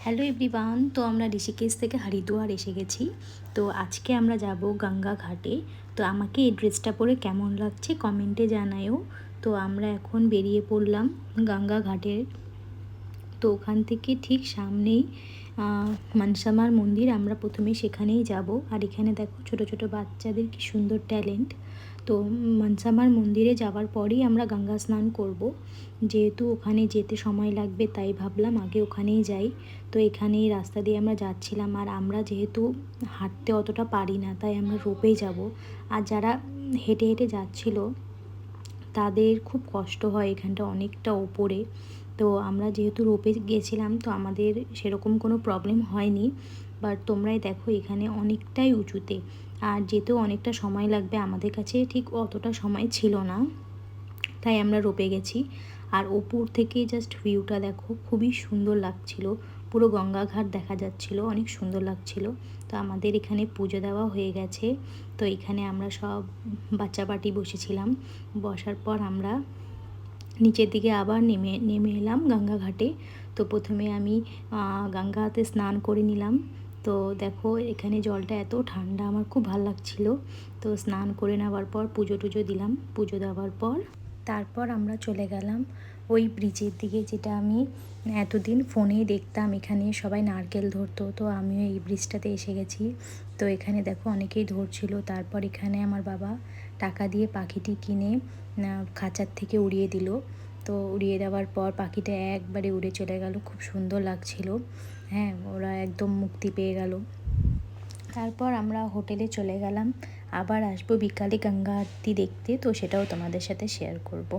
Hello everyone, তো আমরা ঋষিকেশ থেকে হরিদ্বার এসে গেছি। তো আজকে আমরা যাব গঙ্গা ঘাটে। তো আমাকে এই ড্রেসটা পরে কেমন লাগছে কমেন্টে জানায়ও। তো আমরা এখন বেরিয়ে পড়লাম গঙ্গা ঘাটের। তো ওখান থেকে ঠিক সামনেই মনসামার মন্দির, আমরা প্রথমে সেখানেই যাব। আর এখানে দেখো ছোট ছোট বাচ্চাদের কি সুন্দর ট্যালেন্ট। তো মনসামার মন্দিরে যাওয়ার পরেই আমরা গঙ্গা স্নান করব, যেহেতু ওখানে যেতে সময় লাগবে তাই ভাবলাম আগে ওখানেই যাই। তো এখানেই রাস্তা দিয়ে আমরা যাচ্ছিলাম, আর আমরা যেহেতু হাঁটতে অতটা পারি না তাই আমরা রোপেই যাব। আর যারা হেঁটে হেঁটে যাচ্ছিল তাদের খুব কষ্ট হয়, এখানটা অনেকটা ওপরে। তো আমরা যেহেতু রোপে গিয়েছিলাম তো আমাদের সেরকম কোনো প্রবলেম হয়নি। বাট তোমরাই দেখো এখানে অনেকটাই উঁচুতে, আর যেতেও অনেকটা সময় লাগবে। আমাদের কাছে ঠিক অতটা সময় ছিল না, তাই আমরা রোপে গেছি। আর ওপর থেকে জাস্ট ভিউটা দেখো, খুবই সুন্দর লাগছিল। পুরো গঙ্গাঘাট দেখা যাচ্ছিল, অনেক সুন্দর লাগছিল। তো আমাদের এখানে পুজো দেওয়া হয়ে গেছে। তো এখানে আমরা সব বাচ্চা পার্টি বসেছিলাম। বসার পর আমরা নিচের দিকে আবার নেমে এলাম গঙ্গা ঘাটে। তো প্রথমে আমি গঙ্গাতে স্নান করে নিলাম। তো দেখো এখানে জলটা এত ঠান্ডা, আমার খুব ভালো লাগছিল। তো স্নান করে নেওয়ার পর পুজো টুজো দিলাম। পুজো দেওয়ার পর তারপর আমরা চলে গেলাম ওই ব্রিজের দিকে, যেটা আমি এতদিন ফোনেই দেখতাম। এখানে সবাই নারকেল ধরতো, তো আমিও এই ব্রিজটাতে এসে গেছি। তো এখানে দেখো অনেকেই ধরছিল। তারপর এখানে আমার বাবা টাকা দিয়ে পাখিটি কিনে খাঁচার থেকে উড়িয়ে দিল। তো উড়িয়ে দেওয়ার পর পাখিটা একবারে উড়ে চলে গেল, খুব সুন্দর লাগছিল। হ্যাঁ, ওরা একদম মুক্তি পেয়ে গেল। তারপর আমরা হোটেলে চলে গেলাম। আবার আসবো বিকালে গঙ্গা আরতি দেখতে, তো সেটাও তোমাদের সাথে শেয়ার করব।